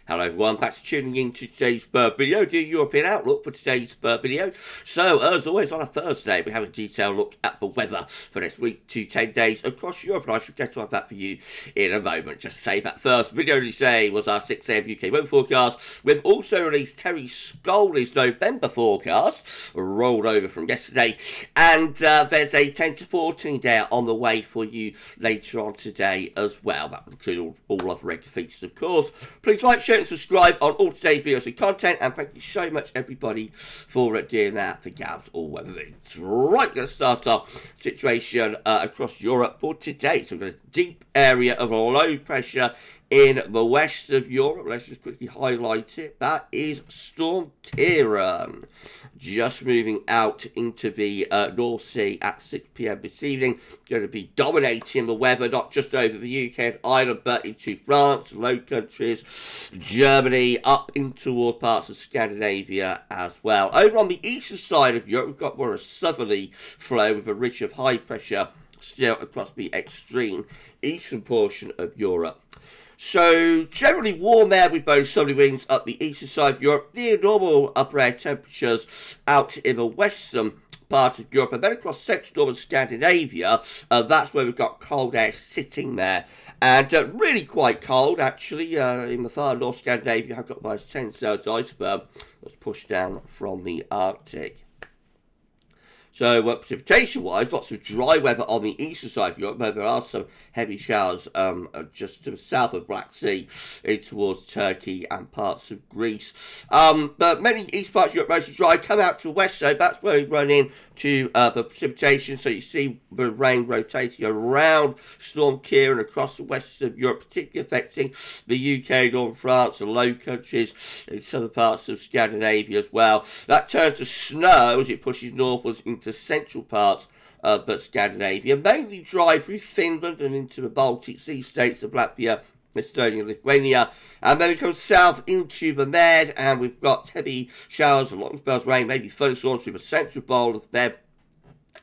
Hello everyone, thanks for tuning in to today's video, the European outlook for today's video. So, as always on a Thursday, we have a detailed look at the weather for this week to 10 days across Europe, and I shall get to that for you in a moment. Just say that first video today was our 6 AM UK weather forecast. We've also released Terry Scoley's November forecast, rolled over from yesterday, and there's a 10 to 14 day on the way for you later on today as well. That will include all other regular features, of course. Please like, share and subscribe on all today's videos and content, and thank you so much everybody for doing that for GavsWeatherVids. Right, let's start off situation across Europe for today. So we've got a deep area of low pressure in the west of Europe. Let's just quickly highlight it. That is Storm Kieran, just moving out into the North Sea at 6 PM this evening. Going to be dominating the weather, not just over the UK and Ireland, but into France, Low Countries, Germany, up in toward parts of Scandinavia as well. Over on the eastern side of Europe, we've got more of a southerly flow with a ridge of high pressure still across the extreme eastern portion of Europe. So, generally warm air with both southerly winds up the eastern side of Europe, near normal upper air temperatures out in the western part of Europe, and then across central northern Scandinavia, that's where we've got cold air sitting there. And really quite cold, actually, in the far north Scandinavia, I've got minus 10 Celsius iceberg that's pushed down from the Arctic. So, precipitation-wise, lots of dry weather on the eastern side of Europe, where there are some heavy showers just to the south of Black Sea, towards Turkey and parts of Greece. But many east parts of Europe, mostly dry, come out to the west, so that's where we run into the precipitation. So you see the rain rotating around Storm Kieran across the west of Europe, particularly affecting the UK, Northern France, the Low Countries, in southern parts of Scandinavia as well. That turns to snow as it pushes northwards into central parts of Scandinavia, mainly dry through Finland and into the Baltic Sea states of Latvia, Estonia, Lithuania, and then it comes south into the Med, and we've got heavy showers and long spells of rain, maybe thunderstorms through the central bowl of the Med,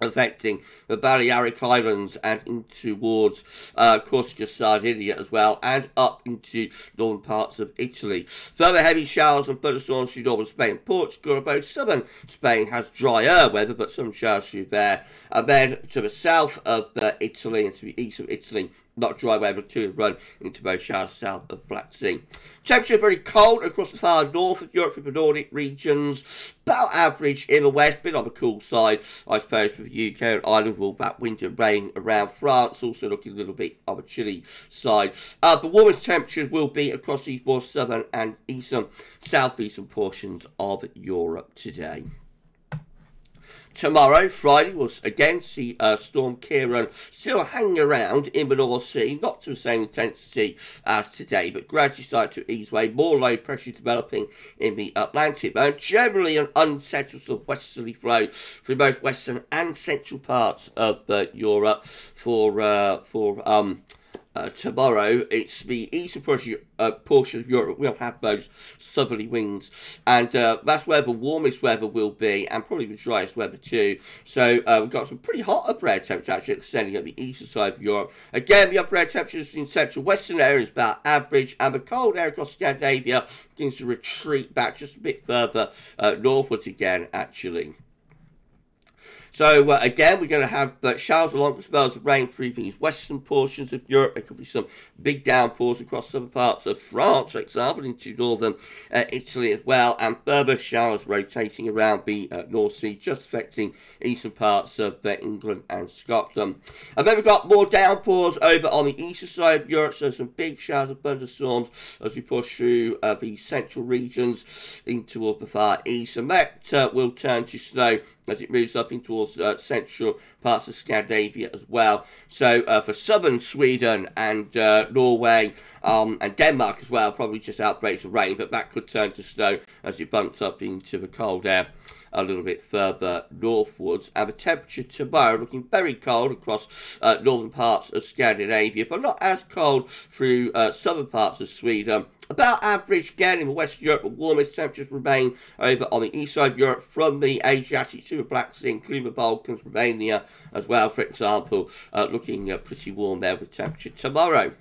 affecting the Balearic Islands and in towards Corsica, Sardinia as well, and up into northern parts of Italy. Further heavy showers and thunderstorms through northern Spain and Portugal. Both southern Spain has drier weather, but some showers through there. And then to the south of Italy and to the east of Italy, not dry weather, to run into both showers south of Black Sea. Temperature very cold across the far north of Europe with the Nordic regions. About average in the west, bit on the cool side, I suppose, for the UK and Ireland, with all that wind and rain around France. Also looking a little bit on the chilly side. The warmest temperatures will be across these more southern and eastern, southeastern portions of Europe today. Tomorrow, Friday, we'll again see Storm Kieran still hanging around in the North Sea, not to the same intensity as today, but gradually start to ease away. More low pressure developing in the Atlantic, and generally an unsettled sort of westerly flow through both western and central parts of Europe for tomorrow. It's the eastern portion of Europe will have those southerly winds, and that's where the warmest weather will be, and probably the driest weather too. So we've got some pretty hot upper air temperatures actually extending at the eastern side of Europe. Again, the upper air temperatures in central western areas about average, and the cold air across Scandinavia begins to retreat back just a bit further northwards again, actually. So, again, we're going to have showers along with spells of rain through these western portions of Europe. There could be some big downpours across some parts of France, for example, into northern Italy as well, and further showers rotating around the North Sea, just affecting eastern parts of England and Scotland. And then we've got more downpours over on the eastern side of Europe, so some big showers of thunderstorms as we push through the central regions into the far east, and that will turn to snow as it moves up into central parts of Scandinavia as well. So for southern Sweden and Norway and Denmark as well, probably just outbreaks of rain, but that could turn to snow as it bumps up into the cold air a little bit further northwards. And the temperature tomorrow looking very cold across northern parts of Scandinavia, but not as cold through southern parts of Sweden. About average again in the Western Europe, the warmest temperatures remain over on the east side of Europe, from the Adriatic to the Black Sea, including the Balkans, Romania as well, for example, looking pretty warm there with temperature tomorrow.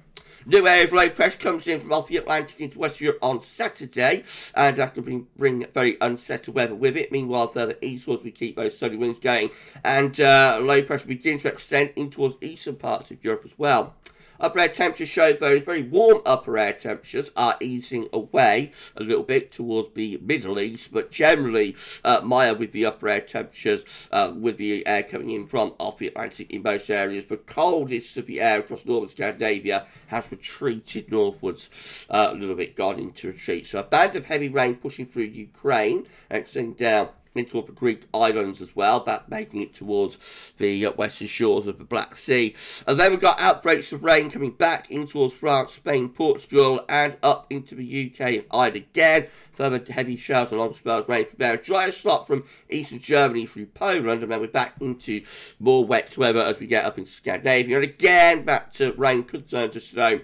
New area of low pressure comes in from off the Atlantic into West Europe on Saturday, and that could bring very unsettled weather with it. Meanwhile, further eastwards, we keep those sunny winds going, and low pressure begins to extend in towards eastern parts of Europe as well. Upper air temperatures show those very warm upper air temperatures are easing away a little bit towards the Middle East, but generally mild with the upper air temperatures, with the air coming in from off the Atlantic in most areas. The coldest of the air across northern Scandinavia has retreated northwards a little bit, gone into retreat. So a band of heavy rain pushing through Ukraine, extending down into the Greek islands as well, but making it towards the western shores of the Black Sea. And then we've got outbreaks of rain coming back in towards France, Spain, Portugal, and up into the UK and Ireland again. Further heavy showers and long spells of rain from there. A drier slot from eastern Germany through Poland, and then we're back into more wet weather as we get up into Scandinavia. And again, back to rain, could turn to snow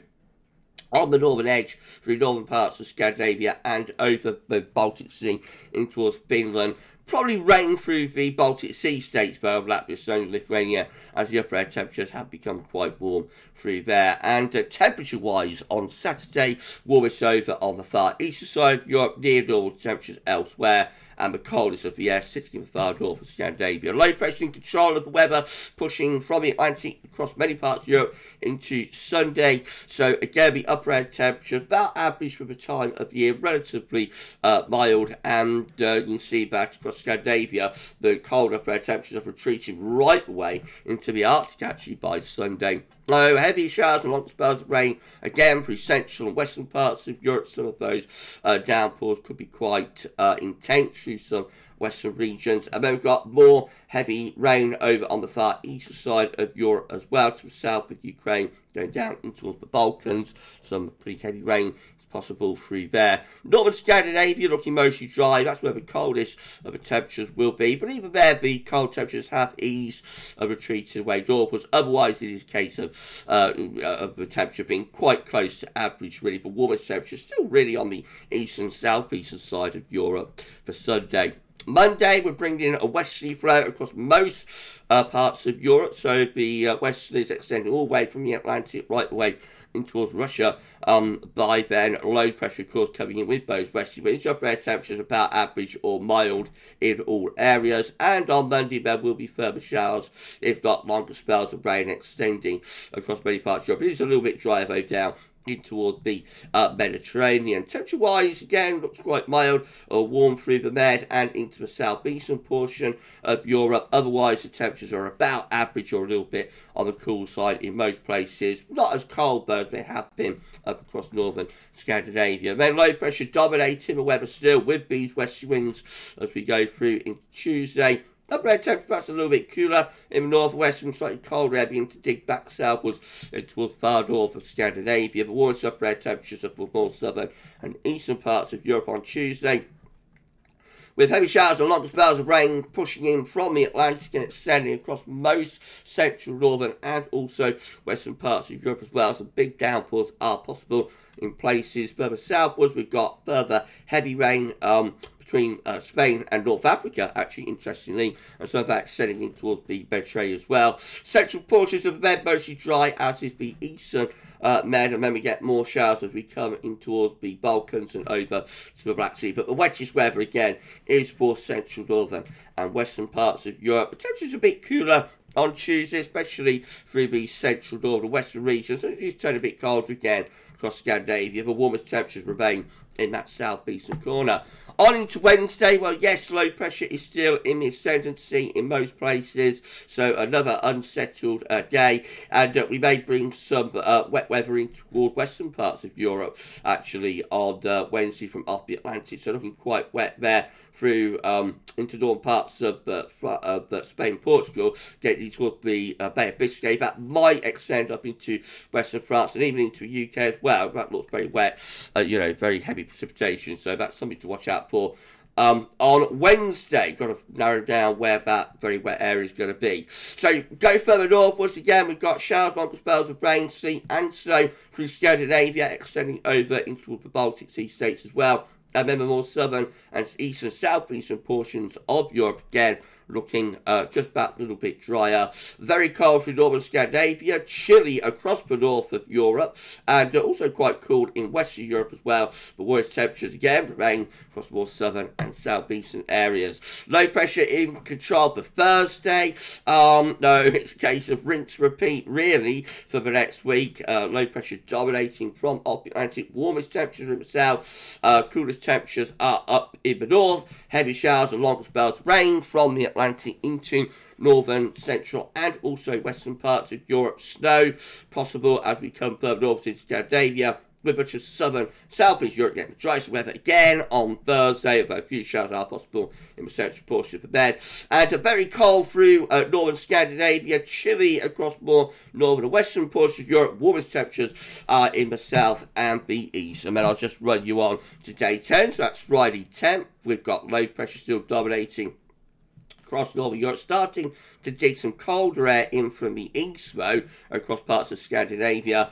on the northern edge through northern parts of Scandinavia and over the Baltic Sea in towards Finland. Probably rain through the Baltic Sea states, both Latvia, Estonia, Lithuania, as the upper air temperatures have become quite warm through there. And temperature-wise, on Saturday, warmest over on the far eastern side of Europe, near normal temperatures elsewhere, and the coldest of the air sitting in the far north of Scandinavia. Low pressure in control of the weather, pushing from the Atlantic across many parts of Europe into Sunday. So again, the upper air temperature about average for the time of year, relatively mild, and you can see that across Scandinavia, the cold upper air temperatures are retreating right away into the Arctic actually by Sunday. So heavy showers and long spells of rain again through central and western parts of Europe. Some of those downpours could be quite intense through some western regions. And then we've got more heavy rain over on the far eastern side of Europe as well, to the south of Ukraine, going down into the Balkans. Some pretty heavy rain possible through there. Northern Scandinavia looking mostly dry. That's where the coldest of the temperatures will be. But even there, the cold temperatures have eased and retreated away northwards. Otherwise, it is a case of the temperature being quite close to average, really. But warmest temperatures still really on the eastern, southeastern side of Europe for Sunday. Monday, we're bringing in a westerly flow across most parts of Europe. So the westerly is extending all the way from the Atlantic right away in towards Russia. By then, low pressure, of course, coming in with those westerly winds. Upper air temperatures about average or mild in all areas. And on Monday, there will be further showers, if not longer spells of rain extending across many parts of Europe. It is a little bit drier though down in toward the Mediterranean. Temperature-wise, again, looks quite mild or warm through the Med and into the southeastern portion of Europe. Otherwise, the temperatures are about average or a little bit on the cool side in most places. Not as cold, though, as they have been up across northern Scandinavia. Then low pressure dominating the weather still with these westerly winds as we go through into Tuesday. Upper air temperature perhaps a little bit cooler in the northwest and slightly colder air beginning to dig back southwards towards far north of Scandinavia. The warmest upper air temperatures up the more southern and eastern parts of Europe on Tuesday, with heavy showers and long spells of rain pushing in from the Atlantic and extending across most central, northern and also western parts of Europe as well. Some big downpours are possible in places further southwards. We've got further heavy rain between Spain and North Africa, actually, interestingly, and some of that extending in towards the Mediterranean as well. Central portions of the Med mostly dry, as is the eastern Med, and then we get more showers as we come in towards the Balkans and over to the Black Sea. But the wettest weather, again, is for central, northern and western parts of Europe. The temperature's a bit cooler on Tuesday, especially through the central, northern, western regions. So it is turning a bit colder again across Scandinavia. The warmest temperatures remain in that southeastern corner. On into Wednesday, well, yes, low pressure is still in the ascendancy in most places, so another unsettled day, and we may bring some wet weather in toward western parts of Europe, actually, on Wednesday from off the Atlantic, so looking quite wet there through into northern parts of Spain, Portugal, getting toward the Bay of Biscay. That might extend up into western France and even into the UK as well. That looks very wet, you know, very heavy precipitation, so that's something to watch out for. On Wednesday, got to narrow down where that very wet area is going to be. So go further northwards again, we've got showers, long spells of rain, sea and snow through Scandinavia, extending over into the Baltic Sea states as well. And then the more southern and eastern, southeastern portions of Europe again, looking just about a little bit drier. Very cold through northern Scandinavia, chilly across the north of Europe, and also quite cool in Western Europe as well. The worst temperatures again remain across more southern and southeastern areas. Low pressure in control for Thursday. No, it's a case of rinse repeat really for the next week. Low pressure dominating from off the Atlantic. Warmest temperatures in the south. Coolest temperatures are up in the north. Heavy showers and long spells of rain from the Atlantic into northern, central and also western parts of Europe. Snow possible as we come further north into Scandinavia. With much of southern, southeast Europe getting the driest weather again on Thursday, although a few showers are possible in the central portion of the bed. And a very cold through northern Scandinavia, chilly across more northern and western portions of Europe. Warmest temperatures are in the south and the east. And then I'll just run you on to day 10, so that's Friday 10th. We've got low pressure still dominating across northern Europe, starting to dig some colder air in from the east, though, across parts of Scandinavia.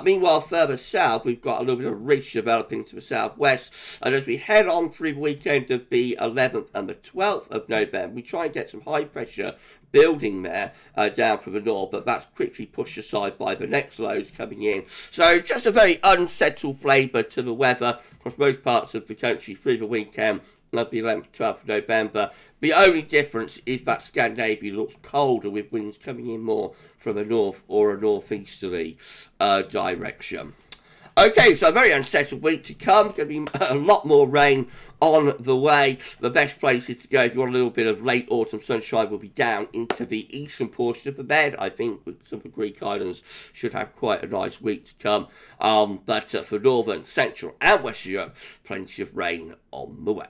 Meanwhile, further south, we've got a little bit of ridge developing to the southwest. And as we head on through the weekend of the 11th and the 12th of November, we try and get some high pressure building there down from the north, but that's quickly pushed aside by the next lows coming in. So just a very unsettled flavour to the weather across most parts of the country through the weekend of the 11th, 12th of November. The only difference is that Scandinavia looks colder with winds coming in more from a north or a northeasterly direction. Okay, so a very unsettled week to come. Going to be a lot more rain on the way. The best places to go if you want a little bit of late autumn sunshine will be down into the eastern portion of the bed. I think with some of the Greek islands should have quite a nice week to come. But for northern, central and western Europe, plenty of rain on the way.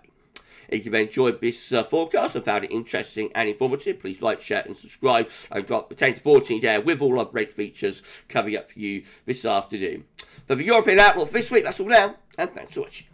If you've enjoyed this forecast and found it interesting and informative, please like, share and subscribe. I've got the 10 to 14 there with all our break features coming up for you this afternoon. For the European Outlook for this week, that's all now, and thanks for watching.